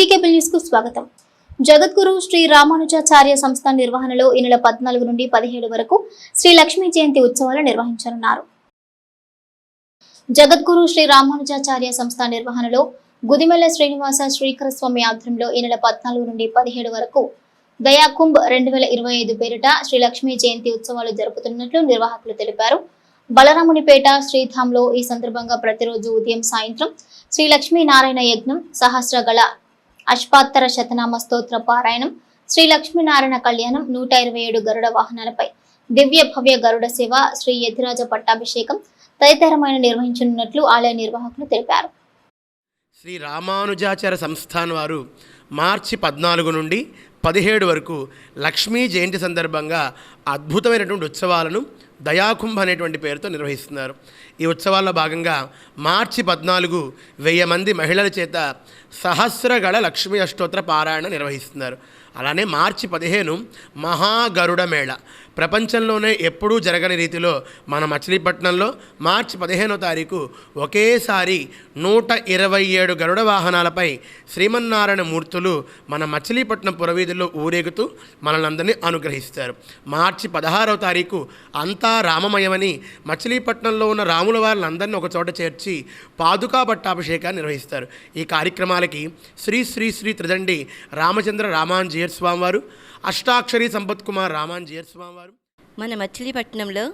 సిటీకేబుల్ news కు స్వాగతం. జగద్గురు శ్రీ రామానుజాచార్య సంస్థ నిర్వహణలో ఈ నెల 14 నుండి 17 వరకు శ్రీ లక్ష్మీ జయంతి ఉత్సవాలు నిర్వహించనున్నారు. జగద్గురు శ్రీ రామానుజాచార్య సంస్థ నిర్వహణలో గుదిమెల్ల శ్రీనివాస శ్రీకర స్వామి ఆధ్వర్యంలో ఈ నెల 14 నుండి 17 వరకు దయాకుంభ్ 2025 పేరిట శ్రీ లక్ష్మీ జయంతి ఉత్సవాలు జరుపుతున్నట్లు నిర్వాహకులు తెలిపారు. బలరామునిపేట శ్రీధాంలో ఈ సందర్భంగా ప్రతిరోజు ఉదయం సాయంత్రం శ్రీ లక్ష్మీనారాయణ యజ్ఞం, సహస్రగళ అష్టాత్తర శతనామ స్తోత్ర పారాయణం, శ్రీ లక్ష్మీనారాయణ కళ్యాణం, 127 గరుడ వాహనాలపై దివ్య భవ్య గరుడ సేవ, శ్రీ యతిరాజ పట్టాభిషేకం తదితరమైన నిర్వహించనున్నట్లు ఆలయ నిర్వాహకులు తెలిపారు. శ్రీ రామానుజాచార్య సంస్థాన్ వారు మార్చి 14 నుండి 17 వరకు లక్ష్మీ జయంతి సందర్భంగా అద్భుతమైనటువంటి ఉత్సవాలను దయాకుంభ అనేటువంటి పేరుతో నిర్వహిస్తున్నారు. ఈ ఉత్సవాల్లో భాగంగా మార్చి 14 1000 మంది మహిళల చేత సహస్రగళ లక్ష్మీ అష్టోత్తర పారాయణ నిర్వహిస్తున్నారు. అలానే మార్చి 15 మహాగరుడ మేళ, ప్రపంచంలోనే ఎప్పుడూ జరగని రీతిలో మన మచిలీపట్నంలో మార్చి 15వ తారీఖు ఒకేసారి 127 గరుడ వాహనాలపై శ్రీమన్నారాయణ మూర్తులు మన మచిలీపట్నం పురవీధుల్లో ఊరేగుతూ మనల్ని అందరినీ అనుగ్రహిస్తారు. మార్చి 16వ తారీఖు అంతా రామమయమని మచిలీపట్నంలో ఉన్న రాముల వారిని ఒక చోట చేర్చి పాదుకా పట్టాభిషేకాన్ని నిర్వహిస్తారు. ఈ కార్యక్రమాలకి శ్రీ శ్రీ శ్రీ త్రిదండి రామచంద్ర రామాంజీయర్ స్వామివారు, అష్టాక్షరి సంపత్ కుమార్ రామాంజీయర్ స్వామివారు మన మచిలీపట్నంలో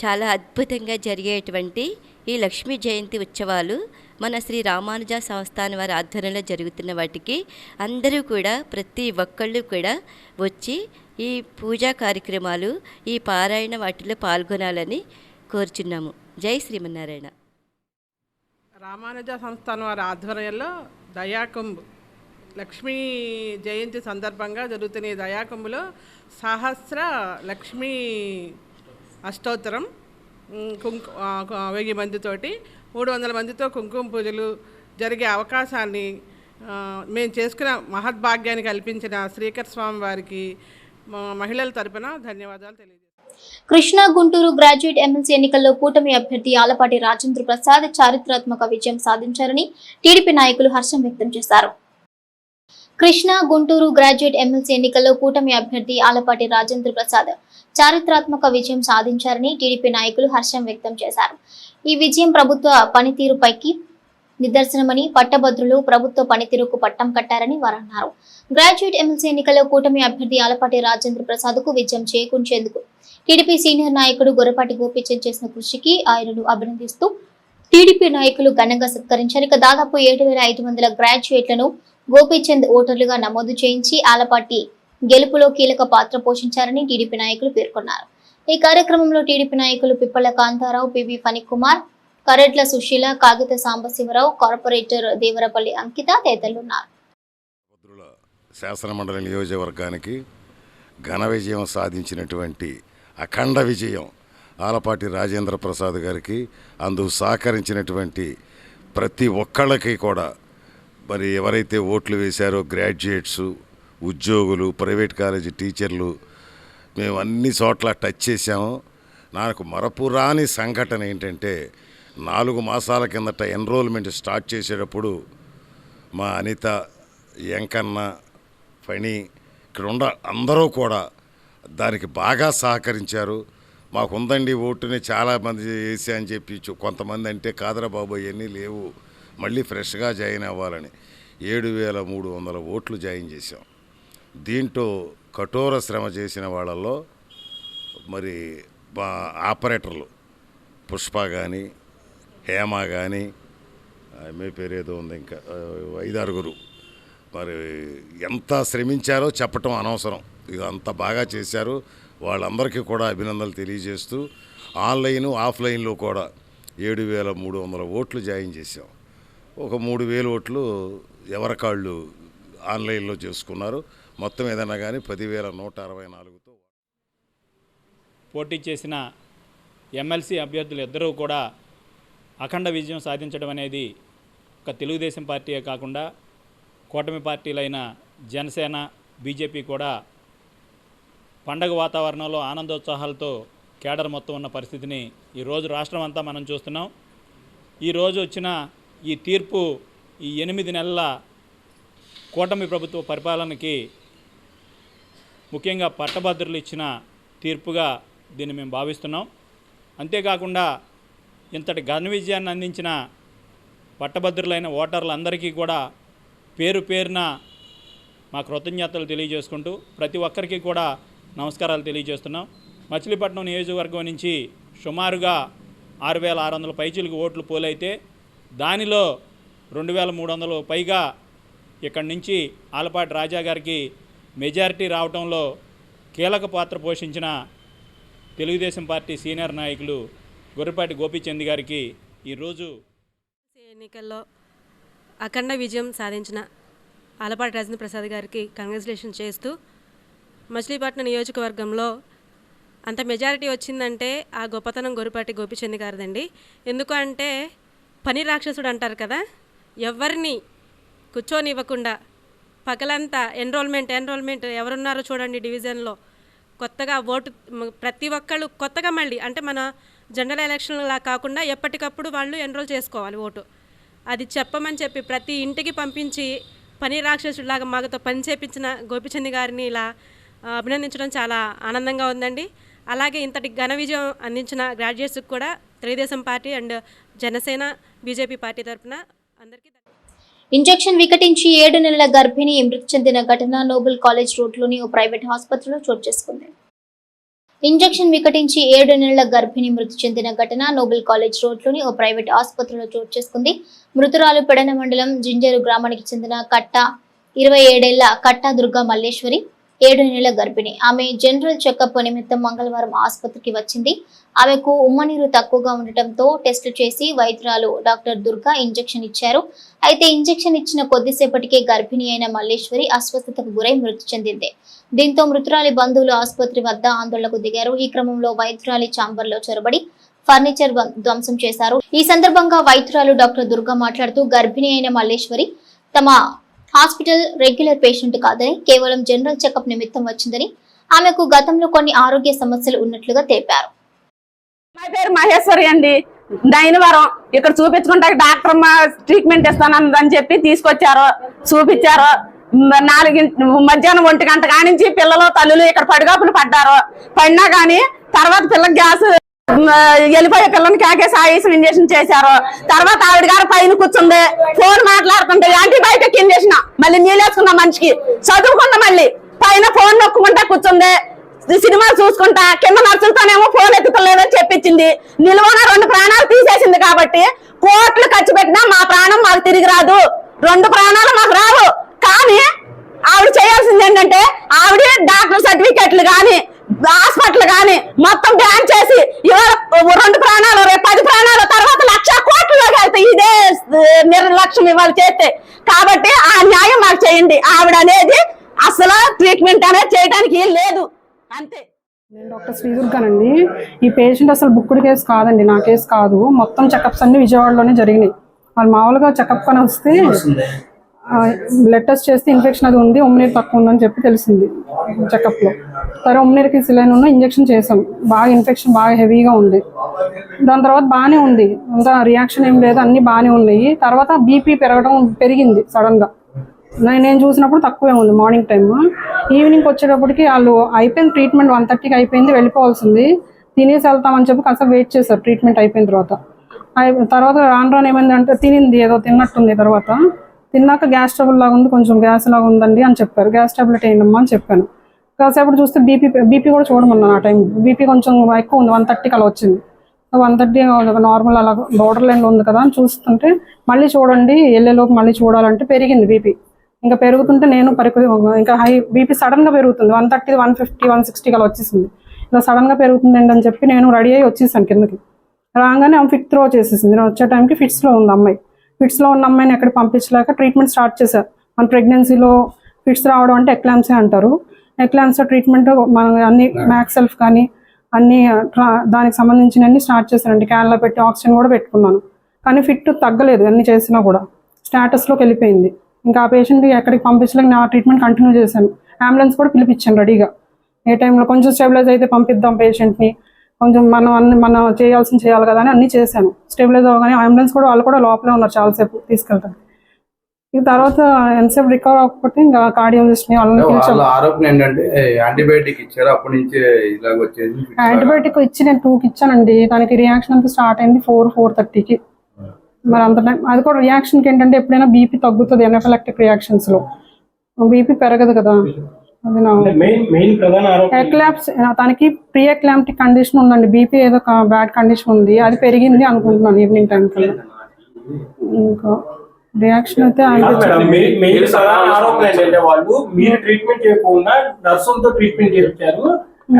చాలా అద్భుతంగా జరిగేటువంటి ఈ లక్ష్మీ జయంతి ఉత్సవాలు మన శ్రీ రామానుజ సంస్థాన వారి ఆధ్వర్యంలో జరుగుతున్న వాటికి అందరూ కూడా ప్రతి ఒక్కళ్ళు కూడా వచ్చి ఈ పూజా కార్యక్రమాలు, ఈ పారాయణ వాటిలో పాల్గొనాలని కోరుచున్నాము. జై శ్రీమన్నారాయణ. రామానుజ సంస్థాన వారి ఆధ్వర్యంలో దయాకుంభ్ లక్ష్మీ జయంతి సందర్భంగా జరుగుతున్న ఈ దయాకుంభలో సహస్ర లక్ష్మీ అష్టోత్తరం 1000 మందితోటి 300 మందితో కుంకుమ పూజలు జరిగే అవకాశాన్ని మేము చేసుకున్న మహద్భాగ్యాన్ని కల్పించిన శ్రీకర స్వామి వారికి మహిళల తరపున ధన్యవాదాలు తెలియజేస్తాను. కృష్ణా గుంటూరు గ్రాడ్యుయేట్ ఎమ్మెల్సీ ఎన్నికల్లో కూటమి అభ్యర్థి ఆలపాటి రాజేంద్ర ప్రసాద్ చారిత్రాత్మక విజయం సాధించారని టీడీపీ నాయకులు హర్షం వ్యక్తం చేశారు. కృష్ణా గుంటూరు గ్రాడ్యుయేట్ ఎమ్మెల్సీ ఎన్నికల్లో కూటమి అభ్యర్థి ఆలపాటి రాజేంద్ర ప్రసాద్ చారిత్రాత్మక విజయం సాధించారని టీడీపీ నాయకులు హర్షం వ్యక్తం చేశారు. ఈ విజయం ప్రభుత్వ పనితీరుపైకి నిదర్శనమని, పట్టభద్రులు ప్రభుత్వ పనితీరుకు పట్టం కట్టారని వారు అన్నారు. గ్రాడ్యుయేట్ ఎమ్మెల్సీ ఎన్నికల్లో కూటమి అభ్యర్థి ఆలపాటి రాజేంద్ర ప్రసాద్ కు విజయం చేకూర్చేందుకు టీడీపీ సీనియర్ నాయకుడు గొర్రపాటి గోపీచంద్ చేసిన కృషికి ఆయనను అభినందిస్తూ టీడీపీ నాయకులు ఘనంగా సత్కరించారు. దాదాపు 7500 గ్రాడ్యుయేట్లను గోపీచంద్ ఓటర్లుగా నమోదు చేయించి ఆలపాటి గెలుపులో కీలక పాత్ర పోషించారని టీడీపీ నాయకులు పేర్కొన్నారు. ఈ కార్యక్రమంలో టీడీపీ నాయకులు పిప్పల కాంతారావు, పివి ఫణికుమార్, కరెట్ల సుశీల, కాగిత సాంబశివరావు, కార్పొరేటర్ దేవరపల్లి అంకిత తదితరులున్నారు. శాసనమండలి నియోజకవర్గానికి ఘన విజయం సాధించినటువంటి అఖండ విజయం ఆలపాటి రాజేంద్ర ప్రసాద్ గారికి, అందుకు సహకరించినటువంటి ప్రతి ఒక్కళ్ళకి కూడా, మరి ఎవరైతే ఓట్లు వేశారో గ్రాడ్యుయేట్స్, ఉద్యోగులు, ప్రైవేట్ కాలేజీ టీచర్లు, మేము అన్ని చోట్ల టచ్ చేసాము. నాకు మరపురాని సంఘటన ఏంటంటే 4 మాసాల కిందట ఎన్రోల్మెంట్ స్టార్ట్ చేసేటప్పుడు మా అనిత, ఎంకన్న, ఫణి ఇక్కడ అందరూ కూడా దానికి బాగా సహకరించారు. మాకు ఉందండి ఓటుని చాలామంది వేసి అని చెప్పి కొంతమంది అంటే కాదరా బాబు ఇవన్నీ లేవు, మళ్ళీ ఫ్రెష్గా జాయిన్ అవ్వాలని 7300 ఓట్లు జాయిన్ చేశాం. దీంట్లో కఠోర శ్రమ చేసిన వాళ్ళల్లో మరి మా ఆపరేటర్లు పుష్ప కానీ, హేమ కానీ, ఆమె పేరేదో ఉంది, ఇంకా 5-6 మరి ఎంత శ్రమించారో చెప్పటం అనవసరం. ఇదంతా బాగా చేశారు. వాళ్ళందరికీ కూడా అభినందనలు తెలియజేస్తూ ఆన్లైను ఆఫ్లైన్లో కూడా 7300 ఓట్లు జాయిన్ చేశాం. ఒక 3000 ఓట్లు ఎవరికాళ్ళు ఆన్లైన్లో చేసుకున్నారు. మొత్తం ఏదైనా కానీ 10,164తో పోటీ చేసిన ఎమ్మెల్సీ అభ్యర్థులు ఇద్దరూ కూడా అఖండ విజయం సాధించడం అనేది ఒక తెలుగుదేశం పార్టీయే కాకుండా కూటమి పార్టీలైన జనసేన, బీజేపీ కూడా పండగ వాతావరణంలో ఆనందోత్సాహాలతో కేడర్ మొత్తం ఉన్న పరిస్థితిని ఈరోజు రాష్ట్రం అంతా మనం చూస్తున్నాం. ఈరోజు వచ్చిన ఈ తీర్పు ఈ 8 నెలల కూటమి ప్రభుత్వ పరిపాలనకి ముఖ్యంగా పట్టభద్రులు ఇచ్చిన తీర్పుగా దీన్ని మేము భావిస్తున్నాం. అంతేకాకుండా ఇంతటి ఘన విజయాన్ని అందించిన పట్టభద్రులైన ఓటర్లందరికీ కూడా పేరు పేరున మా కృతజ్ఞతలు తెలియజేసుకుంటూ ప్రతి ఒక్కరికి కూడా నమస్కారాలు తెలియజేస్తున్నాం. మచిలీపట్నం నియోజకవర్గం నుంచి సుమారుగా 6,600 పైచీలకు ఓట్లు పోలైతే దానిలో 2,300 పైగా ఇక్కడి నుంచి ఆలపాటి రాజా గారికి మెజారిటీ రావడంలో కీలక పాత్ర పోషించిన తెలుగుదేశం పార్టీ సీనియర్ నాయకులు గొర్రెపాటి గోపీచంద్ గారికి ఈరోజు ఎన్నికల్లో అఖండ విజయం సాధించిన ఆలపాటి రాజేంద్ర ప్రసాద్ గారికి కంగ్రాచులేషన్ చేస్తూ, మచిలీపట్నం నియోజకవర్గంలో అంత మెజారిటీ వచ్చిందంటే ఆ గొప్పతనం గొర్రెపాటి గోపీచంద్ గారిదండి. ఎందుకంటే పని రాక్షసుడు అంటారు కదా, ఎవరిని కూర్చోనివ్వకుండా పగలంతా ఎన్రోల్మెంట్ ఎవరున్నారో చూడండి డివిజన్లో కొత్తగా ఓటు ప్రతి ఒక్కళ్ళు కొత్తగా మళ్ళీ అంటే మన జనరల్ ఎలక్షన్లా కాకుండా ఎప్పటికప్పుడు వాళ్ళు ఎన్రోల్ చేసుకోవాలి ఓటు. అది చెప్పమని చెప్పి ప్రతి ఇంటికి పంపించి పని రాక్షసుడిలాగా మాతో పని చేపించిన గోపీచంద్ గారిని ఇలా అభినందించడం చాలా ఆనందంగా ఉందండి. అలాగే ఇంతటి ఘన విజయం అందించిన గ్రాడ్యుయేట్స్కి కూడా Telugu Desam party and Janasena BJP party తరఫున అందరికీ ఇంజెక్షన్ వికటించి 7 నెలల గర్భిణి మృతి చెందిన ఘటన నోబెల్ కాలేజ్ రోడ్లోని ఓ ప్రైవేట్ ఆసుపత్రిలో చోటు చేసుకుంది. ఇంజెక్షన్ వికటించి 7 నెలల గర్భిణి మృతి చెందిన ఘటన నోబెల్ కాలేజ్ రోడ్లోని ఓ ప్రైవేట్ ఆసుపత్రిలో చోటు చేసుకుంది. మృతురాలు పెడన మండలం జింజేరు గ్రామానికి చెందిన కట్ట 27 ఏళ్ల కట్టా దుర్గా మల్లేశ్వరి 7 నెలల గర్భిణి. ఆమె జనరల్ చెకప్ నిమిత్తం మంగళవారం ఆసుపత్రికి వచ్చింది. ఆమెకు ఉమ్మనీరు తక్కువగా ఉండటంతో టెస్టులు చేసి వైద్యురాలు డాక్టర్ దుర్గా ఇంజెక్షన్ ఇచ్చారు. అయితే ఇంజెక్షన్ ఇచ్చిన కొద్దిసేపటికే గర్భిణి అయిన మల్లేశ్వరి అస్వస్థతకు గురై మృతి చెందింది. దీంతో మృతురాలి బంధువులు ఆసుపత్రి వద్ద ఆందోళనకు దిగారు. ఈ క్రమంలో వైద్యురాలి ఛాంబర్లో చొరబడి ఫర్నిచర్ ధ్వంసం చేశారు. ఈ సందర్భంగా వైద్యురాలు డాక్టర్ దుర్గా మాట్లాడుతూ గర్భిణి అయిన మల్లేశ్వరి తమ హాస్పిటల్ రెగ్యులర్ పేషెంట్ కాదని, కేవలం జనరల్ చెకప్ నిమిత్తం వచ్చిందని, ఆమెకు గతంలో కొన్ని ఆరోగ్య సమస్యలు ఉన్నట్లుగా తెలిపారు. నా పేరు మహేశ్వరి అండి. దైనవరం ఇక్కడ చూపించుకుంటే డాక్టర్ ట్రీట్మెంట్ ఇస్తానని చెప్పి తీసుకొచ్చారు, చూపించారు. 4 మధ్యాహ్నం 1 గంట కానించి పిల్లలు తల్లులు ఇక్కడ పడిగాపులు పడినా కానీ తర్వాత పిల్లకి గ్యాస్ వెళ్ళిపోయే పిల్లని కేకేసి ఆయేసి ఇంజక్షన్ చేశారు. తర్వాత ఆవిడ గారు పైన కూర్చుంది, ఫోన్ మాట్లాడుతుంటే యాంటీబయాటిక్ ఇంజక్షన్, మళ్ళీ నీళ్ళేసుకున్న మనిషికి చదువుకున్న మళ్ళీ పైన ఫోన్ నొక్కుంటా కూర్చుంది. సినిమా చూసుకుంటా కింద నర్సులతోనేమో ఫోన్ ఎత్తుకోలేదని చెప్పించింది. నిలువన 2 ప్రాణాలు తీసేసింది. కాబట్టి కోట్లు ఖర్చు పెట్టినా మా ప్రాణం మాకు తిరిగి రాదు, 2 ప్రాణాలు మాకు రావు. కానీ ఆవిడ చేయాల్సింది ఏంటంటే ఆవిడ డాక్టర్ సర్టిఫికెట్లు కానీ హాస్పిటల్ కానీ మొత్తం బ్యాన్ చేసి ఇవాళ 2 ప్రాణాలు రేపు 10 ప్రాణాలు తర్వాత 1,00,000 కోట్లలోకి వెళ్తాయి ఇదే నిర్లక్ష్యం ఇవాళ చేస్తే. కాబట్టి ఆ న్యాయం మాకు చేయండి. ఆవిడ అనేది అసలు ట్రీట్మెంట్ అనేది చేయడానికి లేదు, అంతే. నేను డాక్టర్ శ్రీదుర్గానండి. ఈ పేషెంట్ అసలు బుక్కుడు కేసు కాదండి, నా కేసు కాదు. మొత్తం చెకప్స్ అన్ని విజయవాడలోనే జరిగినాయి. వాళ్ళు మామూలుగా చెకప్ అని వస్తే బ్లడ్ టెస్ట్ చేస్తే ఇన్ఫెక్షన్ అది ఉంది, ఉమ్మనీరు తక్కువ ఉందని చెప్పి తెలిసింది చెకప్లో. సరే ఉమ్మనీరుకి సిలైన్ ఉన్న ఇంజెక్షన్ చేసాం. బాగా ఇన్ఫెక్షన్ బాగా హెవీగా ఉంది. దాని తర్వాత బాగానే ఉంది, అంత రియాక్షన్ ఏం లేదు, అన్నీ బాగానే ఉన్నాయి. తర్వాత బీపీ పెరిగింది సడన్గా. నేను చూసినప్పుడు తక్కువే ఉంది మార్నింగ్ టైమ్. ఈవినింగ్ వచ్చేటప్పటికి వాళ్ళు అయిపోయింది ట్రీట్మెంట్, 1:30కి అయిపోయింది, వెళ్ళిపోవాల్సింది. తినేసి వెళ్తామని చెప్పి కాస్త వెయిట్ చేశారు ట్రీట్మెంట్ అయిపోయిన తర్వాత రాను ఏమైందంటే తినింది, ఏదో తిన్నట్టుంది. తర్వాత తిన్నాక గ్యాస్ ట్రబుల్ లాగా ఉంది, కొంచెం గ్యాస్ లాగా ఉందండి అని చెప్పారు. గ్యాస్ టాబ్లెట్ వేయండమ్మా అని చెప్పాను. కాసేపు చూస్తే బీపీ కూడా చూడమన్నాను. ఆ టైం బీపీ కొంచెం ఎక్కువ ఉంది, 1:30కి అలా వచ్చింది. 1:30 నార్మల్ అలా బోర్డర్ లైన్లో ఉంది కదా అని చూస్తుంటే మళ్ళీ చూడండి వెళ్ళేలోపు మళ్ళీ చూడాలంటే పెరిగింది బీపీ. ఇంకా పెరుగుతుంటే నేను ఇంకా హై బీపీ సడన్గా పెరుగుతుంది. 130, 150, 160 అలా వచ్చేసింది. ఇలా సడన్గా పెరుగుతుందండి అని చెప్పి నేను రెడీ అయ్యి వచ్చేసాను కిందకి. రాగానే ఆమె ఫిట్ త్రో చేసేసింది. నేను వచ్చే టైంకి ఫిట్స్లో ఉంది అమ్మాయి. ఫిట్స్లో ఉన్న అమ్మాయిని ఎక్కడ పంపించలేక ట్రీట్మెంట్ స్టార్ట్ చేశారు. మన ప్రెగ్నెన్సీలో ఫిట్స్ రావడం అంటే ఎక్లాంప్సీ అంటారు. ఎక్లాంప్సీ ట్రీట్మెంట్ మనం అన్ని మ్యాక్సెల్ఫ్ కానీ అన్ని దానికి సంబంధించినవన్నీ స్టార్ట్ చేశానండి. క్యాన్లో పెట్టి ఆక్సిజన్ కూడా పెట్టుకున్నాను. కానీ ఫిట్ తగ్గలేదు, అన్ని చేసినా కూడా స్టాటస్లోకి వెళ్ళిపోయింది. ఇంకా ఆ పేషెంట్ ఎక్కడికి పంపించలేక నా ట్రీట్మెంట్ కంటిన్యూ చేశాను. అంబులెన్స్ కూడా పిలిపించాను రెడీగా. ఏ టైంలో కొంచెం స్టెబిలైజ్ అయితే పంపిద్దాం పేషెంట్ని, కొంచెం మనం చేయాలి కదా అని అన్నీ చేశాను. స్టెబిలైజ్ అవ్వగానే అంబులెన్స్ కూడా వాళ్ళు కూడా లోపలే ఉన్నారు చాలాసేపు తీసుకెళ్తాను. ఈ తర్వాత ఎంతసేపు రికవర్ అవ్వకపోతే ఇంకా కార్డియాలజిస్ట్ ని వాళ్ళని వాళ్ళ పిలిచాం. ఆరోపణ ఏంటంటే యాంటీబయాటిక్ ఇచ్చారు, అప్పటి నుంచి ఇలాగ వచ్చేది. యాంటీబయాటిక్ ఇచ్చి నేను 2కి ఇచ్చానండి. దానికి రియాక్షన్ అంతా స్టార్ట్ అయింది 4:30కి. మరి అంత టైం అది కూడా రియాక్షన్కి ఏంటంటే ఎప్పుడైనా బీపీ తగ్గుతుంది ఎనఫిలాక్టిక్ రియాక్షన్స్ లో, బీపీ పెరగదు కదా. అది నా ఎక్లాప్స్, తనకి ప్రీ ఎక్లాంప్టిక్ కండిషన్ ఉందండి. బీపీ ఏదో బ్యాడ్ కండిషన్ ఉంది, అది పెరిగింది అనుకుంటున్నాను ఈవినింగ్ టైం కల్లా. ఇంకా రియాక్షన్ అయితే వాళ్ళు మీరు ట్రీట్మెంట్ చేయకుండా నర్సులతో ట్రీట్మెంట్ చేయించారు.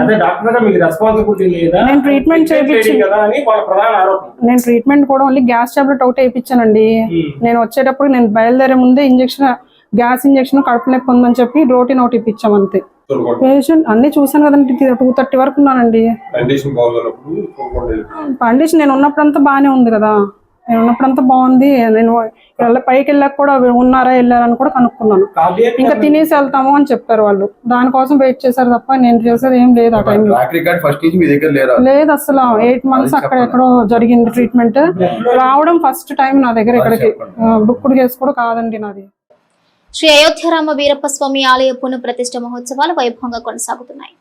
అదే డాక్టర్ గా మీకు రెస్పాన్సిబిలిటీ లేదా? నేను ట్రీట్మెంట్ చేయించాను కదా అని వాళ్ళ ప్రధాన ఆరోపణ. నేను ట్రీట్మెంట్ కూడా ఓన్లీ గ్యాస్ టాబ్లెట్ ఒకటి వేయించానండి. నేను వచ్చేటప్పుడు నేను బయలుదేరే ముందే ఇంజక్షన్, గ్యాస్ ఇంజక్షన్, కడుపు నొప్పి ఉందని చెప్పి రోటీన్ ఒకటి ఇప్పించాం అంతే. పేషెంట్ అన్ని చూసాను కదండి, 2:30 వరకు ఉన్నానండి. కండిషన్ నేను ఉన్నప్పుడంతా బాగానే ఉంది కదా, నేను ఉన్నప్పుడంతా బాగుంది. నేను పైకి వెళ్ళాక కూడా ఉన్నారా వెళ్ళారని కూడా కనుక్కున్నాను. ఇంకా తినేసి వెళ్తాము అని చెప్పారు వాళ్ళు, దానికోసం వెయిట్ చేశారు తప్ప నేను చేసేది ఏం లేదు ఆ టైంలో. లేదు అసలు 8 months అక్కడ ఎక్కడో జరిగింది ట్రీట్మెంట్. రావడం ఫస్ట్ టైం నా దగ్గర ఇక్కడికి, బుక్కుడు కేసు కూడా కాదండి నాది. శ్రీ అయోధ్యరామ వీరప్ప స్వామి ఆలయ పునఃప్రతిష్ఠ మహోత్సవాలు వైభవంగా కొనసాగుతున్నాయి.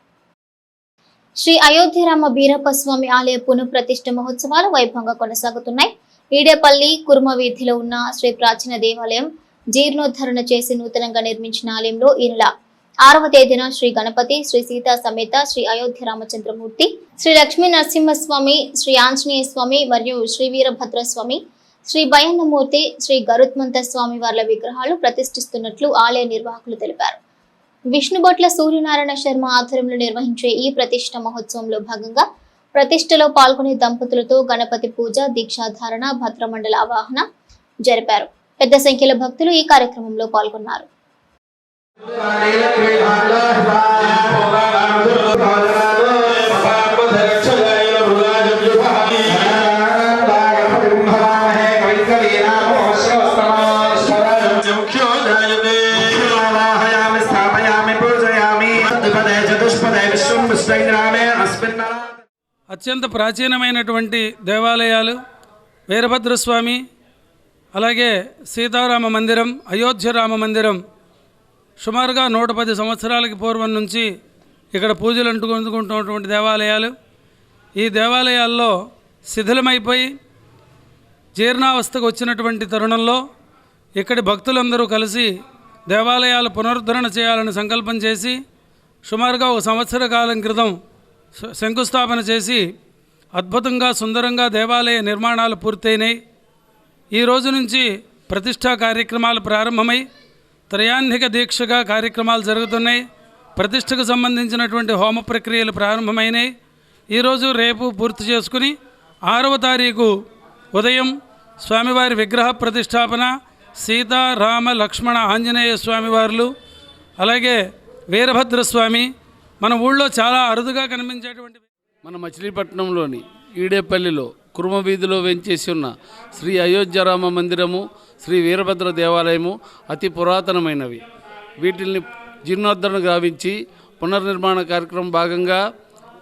శ్రీ అయోధ్యరామ వీరప్ప స్వామి ఆలయ పునఃప్రతిష్ఠ మహోత్సవాలు వైభవంగా కొనసాగుతున్నాయి. ఈడేపల్లి కుర్మ వీధిలో ఉన్న శ్రీ ప్రాచీన దేవాలయం జీర్ణోద్ధరణ చేసి నూతనంగా నిర్మించిన ఆలయంలో ఈ నెల 6వ తేదీన శ్రీ గణపతి, శ్రీ సీతా సమేత శ్రీ అయోధ్య రామచంద్రమూర్తి, శ్రీ లక్ష్మీ నరసింహస్వామి, శ్రీ ఆంజనేయ స్వామి మరియు శ్రీ వీరభద్రస్వామి, శ్రీ భయన్నమూర్తి, శ్రీ గరుత్మంత స్వామి వార్ల విగ్రహాలు ప్రతిష్ఠిస్తున్నట్లు ఆలయ నిర్వాహకులు తెలిపారు. విష్ణుబొట్ల సూర్యనారాయణ శర్మ ఆధ్వర్యంలో నిర్వహించే ఈ ప్రతిష్ఠ మహోత్సవంలో భాగంగా ప్రతిష్ఠలో పాల్గొనే దంపతులతో గణపతి పూజ, దీక్షాధారణ, భద్రమండల ఆవాహన జరిపారు. పెద్ద సంఖ్యలో భక్తులు ఈ కార్యక్రమంలో పాల్గొన్నారు. అత్యంత ప్రాచీనమైనటువంటి దేవాలయాలు వీరభద్రస్వామి, అలాగే సీతారామ మందిరం, అయోధ్య రామ మందిరం సుమారుగా 110 సంవత్సరాలకి పూర్వం నుంచి ఇక్కడ పూజలు అందుకుంటున్నటువంటి దేవాలయాలు. ఈ దేవాలయాల్లో శిథిలమైపోయి జీర్ణావస్థకు వచ్చినటువంటి తరుణంలో ఇక్కడి భక్తులందరూ కలిసి దేవాలయాల పునరుద్ధరణ చేయాలని సంకల్పం చేసి సుమారుగా 1 సంవత్సర కాలం క్రితం శంకుస్థాపన చేసి అద్భుతంగా సుందరంగా దేవాలయ నిర్మాణాలు పూర్తయినాయి. ఈ రోజు నుంచి ప్రతిష్టా కార్యక్రమాలు ప్రారంభమై త్రయాన్నిక దీక్షగా కార్యక్రమాలు జరుగుతున్నాయి. ప్రతిష్టకు సంబంధించినటువంటి హోమ ప్రక్రియలు ప్రారంభమైనాయి. ఈరోజు రేపు పూర్తి చేసుకుని 6వ తారీఖు ఉదయం స్వామివారి విగ్రహ ప్రతిష్టాపన, సీతా రామ లక్ష్మణ ఆంజనేయ స్వామివార్లు, అలాగే వీరభద్రస్వామి మన ఊళ్ళో చాలా అరుదుగా కనిపించేటువంటి మన మచిలీపట్నంలోని ఈడేపల్లిలో కుర్మ వీధిలో వెంచేసి ఉన్న శ్రీ అయోధ్యరామ మందిరము, శ్రీ వీరభద్ర దేవాలయము అతి పురాతనమైనవి. వీటిని జీర్ణోద్ధరణ గావించి పునర్నిర్మాణ కార్యక్రమం భాగంగా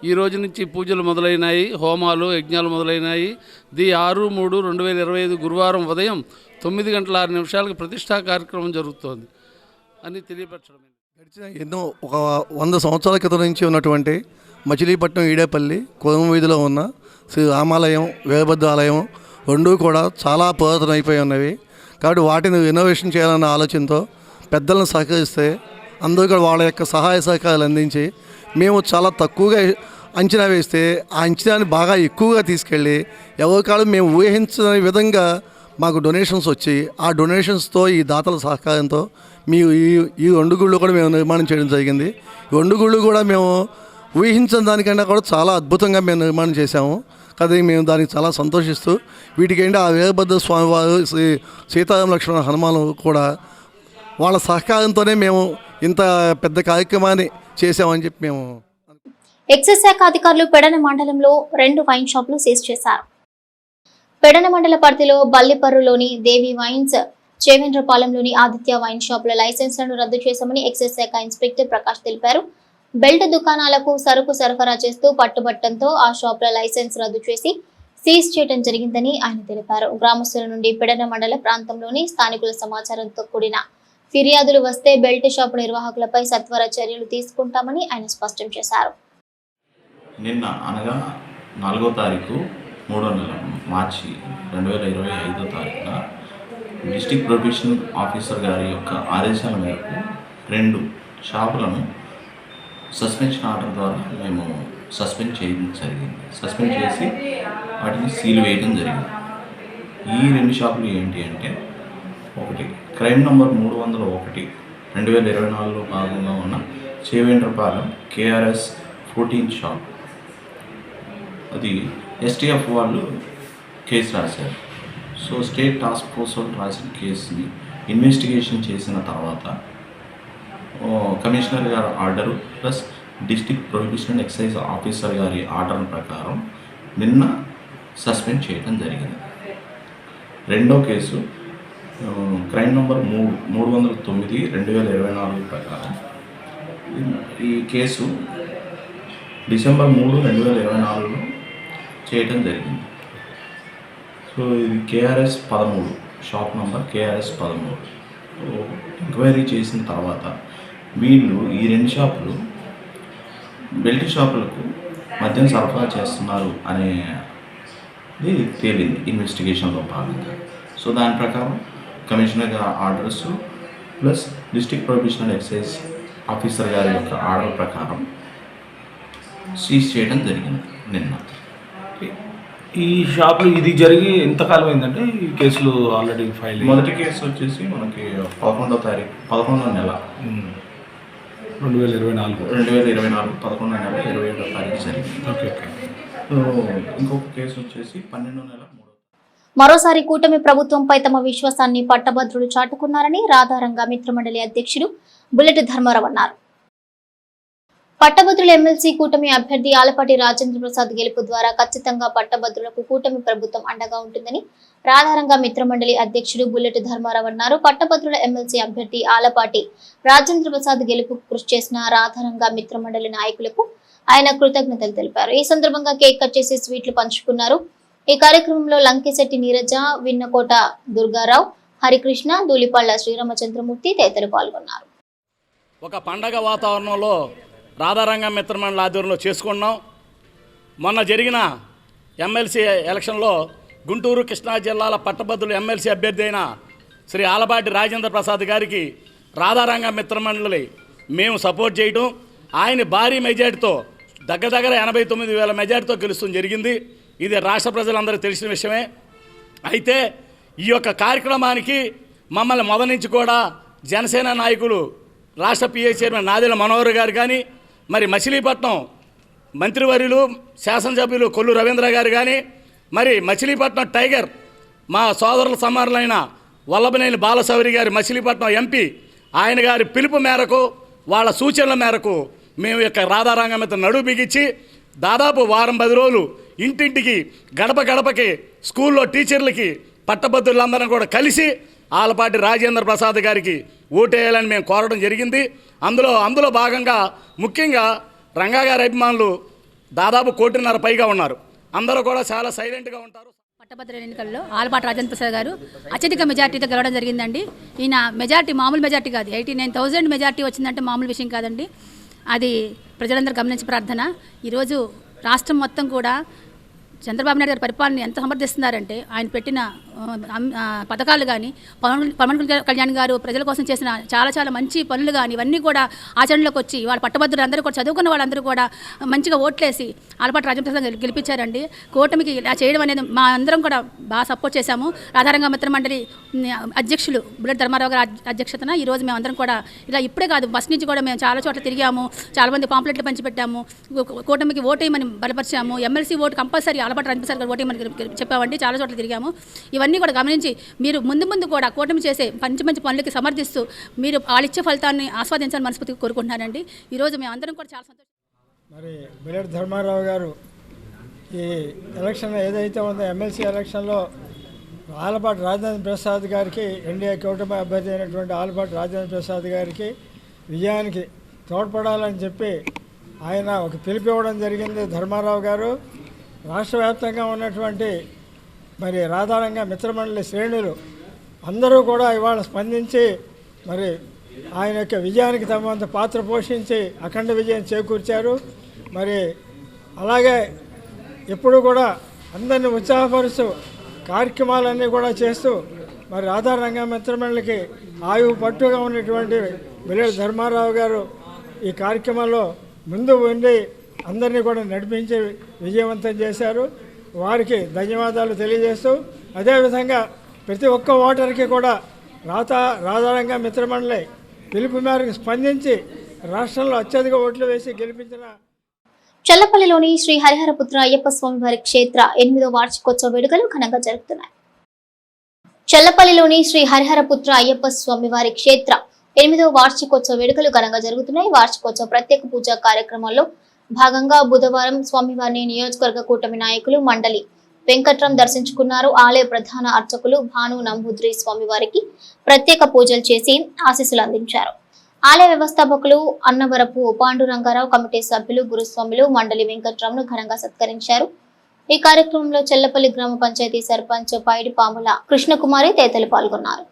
ఈ రోజు నుంచి పూజలు మొదలైనాయి, హోమాలు యజ్ఞాలు మొదలైనాయి. 6/3/2025 గురువారం ఉదయం 9:06 ప్రతిష్టా కార్యక్రమం జరుగుతోంది అని తెలియపరచడం. ఎన్నో 100 సంవత్సరాల క్రితం నుంచి ఉన్నటువంటి మచిలీపట్నం ఈడేపల్లి కుర్మ వీధిలో ఉన్న శ్రీ రామాలయం, వీరభద్ర ఆలయం రెండూ కూడా చాలా పురాతన అయిపోయి ఉన్నవి. కాబట్టి వాటిని ఇన్నోవేషన్ చేయాలన్న ఆలోచనతో పెద్దలను సహకరిస్తే అందరూ కూడా వాళ్ళ యొక్క సహాయ సహకారాలు అందించి మేము చాలా తక్కువగా అంచనా వేస్తే ఆ అంచనాన్ని బాగా ఎక్కువగా తీసుకెళ్ళి ఎవరికాలు మేము ఊహించని విధంగా మాకు డొనేషన్స్ వచ్చి ఆ డొనేషన్స్తో ఈ దాతల సహకారంతో ఈ 2 గుళ్ళు కూడా మేము నిర్మాణం చేయడం జరిగింది. ఈ 2 గుళ్ళు కూడా మేము ఊహించిన దానికన్నా కూడా చాలా అద్భుతంగా మేము నిర్మాణం చేశాము. కదా మేము దానికి చాలా సంతోషిస్తూ వీటికేంటి ఆ వీరభద్ర స్వామి వారు, శ్రీ సీతారామ లక్ష్మణ హనుమాను కూడా వాళ్ళ సహకారంతోనే మేము ఇంత పెద్ద కార్యక్రమాన్ని చేసామని చెప్పి మేము. ఎక్సైజ్ శాఖ అధికారులు పెడన మండలంలో 2 వైన్ షాపులు సీజ్ చేశారు. పెడన మండల పరిధిలో బల్లిపర్రులోని దేవి వైన్స్, చేవేంద్రపాలెంలోని ఆదిత్య వైన్ షాపుల లైసెన్స్లను రద్దు చేశామని ఎక్సైజ్ శాఖ ఇన్స్పెక్టర్ ప్రకాష్ తెలిపారు. బెల్ట్ దుకాణాలకు సరుకు సరఫరా చేస్తూ పట్టుబట్టంతో ఆ షాపుల లైసెన్స్ రద్దు చేసి సీజ్ చేయడం జరిగిందని ఆయన తెలిపారు. గ్రామస్తుల నుండి పెడన మండల ప్రాంతంలోని స్థానికుల సమాచారంతో కూడిన ఫిర్యాదులు వస్తే బెల్ట్ షాపు నిర్వాహకులపై సత్వర చర్యలు తీసుకుంటామని ఆయన స్పష్టం చేశారు. నిన్న అనగా 4వ తారీఖు 3వ నెల మార్చి 2025 తారీఖున డిస్ట్రిక్ట్ ప్రొబేషన్ ఆఫీసర్ గారి యొక్క ఆదేశాల మేరకు 2 షాపులను సస్పెన్షన్ ఆర్డర్ ద్వారా మేము సస్పెండ్ చేయడం జరిగింది. సస్పెండ్ చేసి వాటిని సీల్ వేయడం జరిగింది. ఈ 2 షాపులు ఏంటి అంటే, ఒకటి క్రైమ్ నంబర్ 301 2024లో భాగంగా ఉన్న చేవేంద్రపాలెం KRS 14 షాప్. అది STF వాళ్ళు కేసు రాశారు. సో స్టేట్ టాస్క్ ఫోర్స్ వాళ్ళు రాసిన కేసుని ఇన్వెస్టిగేషన్ చేసిన తర్వాత కమిషనర్ గారి order plus district prohibition and excise officer గారి ఆర్డర్ ప్రకారం నిన్న సస్పెండ్ చేయడం జరిగింది. రెండో కేసు క్రైమ్ నంబర్ 309 2024 ప్రకారం ఈ కేసు డిసెంబర్ 3, 2024లో చేయటం జరిగింది. సో ఇది KRS 13 shop number KRS 13. Enquiry చేసిన తర్వాత వీళ్ళు ఈ 2 షాపులు బెల్ట్ షాపులకు మద్యం సరఫరా చేస్తున్నారు అనేది తేలింది ఇన్వెస్టిగేషన్లో భాగంగా. సో దాని ప్రకారం కమిషనర్ గారి orders plus district prohibition and excise officer గారి యొక్క ఆర్డర్ ప్రకారం సీజ్ చేయడం జరిగింది నిన్న. ఈ షాపులు ఇది జరిగి ఎంతకాలం అయిందంటే ఈ కేసులు ఆల్రెడీ ఫైల్? మొదటి కేసు వచ్చేసి మనకి 11వ తారీఖు 11వ నెల 2024 11వ నెల 27వ తారీఖు జరిగింది. ఓకే. ఇంకొక కేసు వచ్చేసి 12వ నెల 3వ. మరోసారి కూటమి ప్రభుత్వంపై తమ విశ్వాసాన్ని పట్టభద్రులు చాటుకున్నారని రాధారంగ మిత్రమండలి అధ్యక్షుడు బుల్లెట్ ధర్మారావు అన్నారు. పట్టభద్రుల ఎమ్మెల్సీ కూటమి అభ్యర్థి ఆలపాటి రాజేంద్ర ప్రసాద్ గెలుపు ద్వారా ఖచ్చితంగా పట్టభద్రులకు కూటమి ప్రభుత్వం అండగా ఉంటుందని రాధారంగ మిత్రమండలి అధ్యక్షుడు బుల్లెట్ ధర్మారావు అన్నారు. పట్టభద్రుల ఎమ్మెల్సీ అభ్యర్థి ఆలపాటి రాజేంద్ర ప్రసాద్ గెలుపు కృషి చేసిన రాధారంగ మిత్రమండలి నాయకులకు ఆయన కృతజ్ఞతలు తెలిపారు. ఈ సందర్భంగా కేక్ కట్ చేసి స్వీట్లు పంచుకున్నారు. ఈ కార్యక్రమంలో లంకెశెట్టి నీరజ, విన్నకోట దుర్గారావు, హరికృష్ణ, దూలిపళ్ళ శ్రీరామచంద్రమూర్తి తదితరులు పాల్గొన్నారు. ఒక పండగ వాతావరణంలో రాధారంగ మిత్రమండలి ఆధ్వర్యంలో చేసుకున్నాం. మొన్న జరిగిన ఎమ్మెల్సీ ఎలక్షన్లో గుంటూరు కృష్ణా జిల్లాల పట్టభద్రుల ఎమ్మెల్సీ అభ్యర్థి అయిన శ్రీ ఆలపాటి రాజేంద్ర ప్రసాద్ గారికి రాధారంగ మిత్రమండలి మేము సపోర్ట్ చేయడం, ఆయన భారీ మెజార్టీతో దగ్గర 89,000 మెజార్టీతో గెలుస్తూ జరిగింది. ఇది రాష్ట్ర ప్రజలందరికీ తెలిసిన విషయమే. అయితే ఈ యొక్క కార్యక్రమానికి మమ్మల్ని మొదటి నుంచి కూడా జనసేన నాయకులు రాష్ట్ర PA చైర్మన్ నాదెళ్ల మనోహర్ గారు కానీ, మరి మచిలీపట్నం మంత్రివర్యులు శాసనసభ్యులు కొల్లు రవీంద్ర గారు కానీ, మరి మచిలీపట్నం టైగర్ మా సోదరుల సమారులైన వల్లభనేని బాలశౌరి గారి మచిలీపట్నం MP ఆయన గారి పిలుపు మేరకు, వాళ్ళ సూచనల మేరకు మేము యొక్క రాధారంగ మిత్ర నడువు బిగించి దాదాపు వారం 10 రోజులు ఇంటింటికి గడప గడపకి స్కూల్లో టీచర్లకి పట్టభద్రులందరం కూడా కలిసి ఆలపాటి రాజేంద్ర ప్రసాద్ గారికి ఓటేయాలని మేము కోరడం జరిగింది. అందులో భాగంగా ముఖ్యంగా రంగా గారి అభిమానులు దాదాపు 1.5 కోటి పైగా ఉన్నారు. అందరూ కూడా చాలా సైలెంట్గా ఉంటారు. పట్టభద్రుల ఎన్నికల్లో ఆలపాటి రాజేంద్ర ప్రసాద్ గారు అత్యధిక మెజార్టీతో గెలవడం జరిగిందండి. ఈయన మెజార్టీ మామూలు మెజార్టీ కాదు, 89,000 మెజార్టీ వచ్చిందంటే మామూలు విషయం కాదండి. అది ప్రజలందరూ గమనించి ప్రార్థన. ఈరోజు రాష్ట్రం మొత్తం కూడా చంద్రబాబు నాయుడు గారి పరిపాలన ఎంత సమర్థిస్తున్నారంటే, ఆయన పెట్టిన పథకాలు కానీ, పవన్ కళ్యాణ్ గారు ప్రజల కోసం చేసిన చాలా మంచి పనులు కానీ ఇవన్నీ కూడా ఆచరణలోకి వచ్చి వాళ్ళ పట్టభద్రులు అందరూ కూడా చదువుకున్న వాళ్ళందరూ కూడా మంచిగా ఓట్లేసి ఆలపాటి రాజేంద్ర ప్రసాద్ గెలిపించారండి. కూటమికి ఇలా చేయడం అనేది మా అందరం కూడా బాగా సపోర్ట్ చేశాము. రాధారంగ మిత్రమండలి అధ్యక్షులు బుల్లెట్ ధర్మారావు గారి అధ్యక్షతన ఈరోజు మేము అందరం కూడా ఇలా ఇప్పుడే కాదు, బస్ నుంచి కూడా మేము చాలా చోట్ల తిరిగాము, చాలామంది పాంప్లెట్లు పంచిపెట్టాము, కూటమికి ఓటేయమని బలపరిచాము. MLC vote compulsory Alapati Rajendra Prasad garu ఓటేయమని చెప్పామండి. చాలా చోట్ల తిరిగాము. ఇవన్నీ కూడా గమనించి మీరు ముందు కూడా కూటమి చేసే మంచి పనులకి సమర్థిస్తూ మీరు వాళ్ళిచ్చే ఫలితాన్ని ఆస్వాదించాలని మనస్ఫూర్తిగా కోరుకుంటున్నానండి. ఈరోజు మేము అందరం కూడా చాలా సంతోషం. మరి బుల్లెట్ ధర్మారావు గారు ఈ ఎలక్షన్ ఏదైతే ఉందో ఎమ్మెల్సీ ఎలక్షన్లో ఆలపాటి రాజేంద్ర ప్రసాద్ గారికి, ఎన్డీఏ కూటమి అభ్యర్థి అయినటువంటి ఆలపాటి రాజేంద్ర ప్రసాద్ గారికి విజయానికి తోడ్పడాలని చెప్పి ఆయన ఒక పిలుపు ఇవ్వడం జరిగింది ధర్మారావు గారు. రాష్ట్ర వ్యాప్తంగా ఉన్నటువంటి మరి రాధారంగ మిత్రమండలి శ్రేణులు అందరూ కూడా ఇవాళ స్పందించి మరి ఆయన యొక్క విజయానికి తమ పాత్ర పోషించి అఖండ విజయం చేకూర్చారు. మరి అలాగే ఎప్పుడు కూడా అందరిని ఉత్సాహపరుస్తూ కార్యక్రమాలన్నీ కూడా చేస్తూ మరి రాధారంగ మిత్రమండలికి ఆయువు పట్టుగా ఉన్నటువంటి బిల్లెల ధర్మారావు గారు ఈ కార్యక్రమంలో ముందు ఉండి అందరినీ కూడా నడిపించి విజయవంతం చేశారు. వారికి ధన్యవాదాలు తెలియజేస్తూ అదేవిధంగా ప్రతి ఒక్క ఓటర్కి కూడా రాధారంగ మిత్రమండలి పిలుపు మేరకు స్పందించి రాష్ట్రంలో అత్యధిక ఓట్లు వేసి గెలిపించిన చల్లపల్లిలోని శ్రీ హరిహరపుత్ర అయ్యప్ప స్వామి వారి క్షేత్ర 8వ వార్షికోత్సవ వేడుకలు ఘనంగా జరుగుతున్నాయి. చల్లపల్లిలోని శ్రీ హరిహరపుత్ర అయ్యప్ప స్వామి వారి క్షేత్ర 8వ వార్షికోత్సవ వేడుకలు ఘనంగా జరుగుతున్నాయి. వార్షికోత్సవ ప్రత్యేక పూజా కార్యక్రమాల్లో భాగంగా బుధవారం స్వామివారిని నియోజకవర్గ కూటమి నాయకులు మండలి వెంకట్రాం దర్శించుకున్నారు. ఆలయ ప్రధాన అర్చకులు భాను నంబూద్రి స్వామివారికి ప్రత్యేక పూజలు చేసి ఆశీస్సులు అందించారు. ఆలయ వ్యవస్థాపకులు అన్నవరపు పాండురంగారావు, కమిటీ సభ్యులు గురుస్వాములు మండలి వెంకట్రాంను ఘనంగా సత్కరించారు. ఈ కార్యక్రమంలో చెల్లపల్లి గ్రామ పంచాయతీ సర్పంచ్ పైడి పాముల కృష్ణకుమారి తదితరులు పాల్గొన్నారు.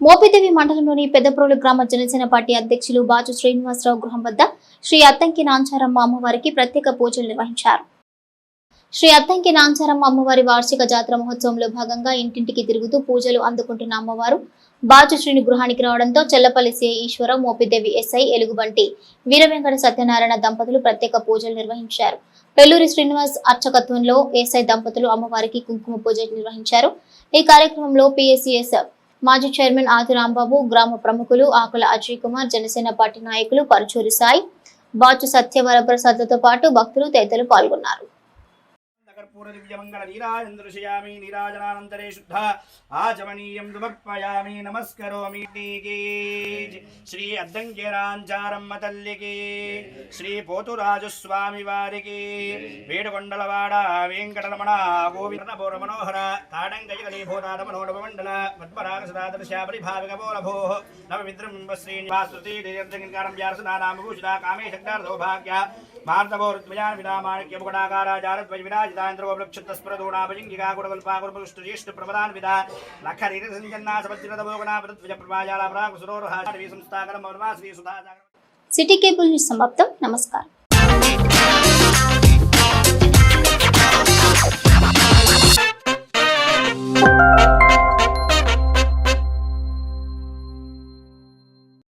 మోపిదేవి మండలంలోని పెద్దప్రోలు గ్రామ జనసేన పార్టీ అధ్యక్షులు బాజు శ్రీనివాసరావు గృహం వద్ద శ్రీ అద్దంకి నాంచారమ్మ అమ్మవారికి ప్రత్యేక పూజలు నిర్వహించారు. శ్రీ అద్దంకి నాంచారమ్మ అమ్మవారి వార్షిక జాతర మహోత్సవంలో భాగంగా ఇంటింటికి తిరుగుతూ పూజలు అందుకుంటున్న అమ్మవారు బాజు శ్రీని గృహానికి రావడంతో చెల్లపల్లి సిఐ ఈశ్వరం, మోపిదేవి ఎస్ఐ ఎలుగుబంటి వీరవెంకట సత్యనారాయణ దంపతులు ప్రత్యేక పూజలు నిర్వహించారు. పెల్లూరి శ్రీనివాస్ అర్చకత్వంలో ఎస్ఐ దంపతులు అమ్మవారికి కుంకుమ పూజలు నిర్వహించారు. ఈ కార్యక్రమంలో పిఎస్సిఎస్ మాజీ చైర్మన్ ఆది రాంబాబు, గ్రామ ప్రముఖులు ఆకుల అజయ్ కుమార్, జనసేన పార్టీ నాయకులు పరుచూరి సాయి, బాచు సత్యవరప్రసాద్తో పాటు భక్తులు తదితరులు పాల్గొన్నారు. నీరాజనానంతరే శుద్ధ ఆచమనీయం సమర్పయామి నమస్కరోమి. శ్రీ అద్దంకిరాంచారమ్మ తల్లికి, శ్రీ పోతురాజు స్వామి వారికి, వేడుకొండలవాడ వెంకటరమణ గోవింద మనోహర తాడంగయగలీభూతాద మనోడమండల పద్మరాగసదాదర్శాపరిభావికమోలభో నవమిద్రం శ్రీనివాసుతీకారం జారసనానామభూషిత కామే శక్తార్థౌభాగ్య మార్తభోరుద్వయాన్ విరామాణిక్యముకటాకారాచారద్వయ విరాజితాంధ్రోపలక్షితస్పరదూణాభజింగికా గుడవల్పాగురుపుష్టుజ్యేష్ఠ ప్రపదాన్ విధ లఖరీర సంజన్నా సముద్రదభోగనాపద్వజ ప్రభాజాల ప్రాగుసురోరహావి సంస్థాకరం Shri Sudha. City cable news సమాప్తం. నమస్కారం.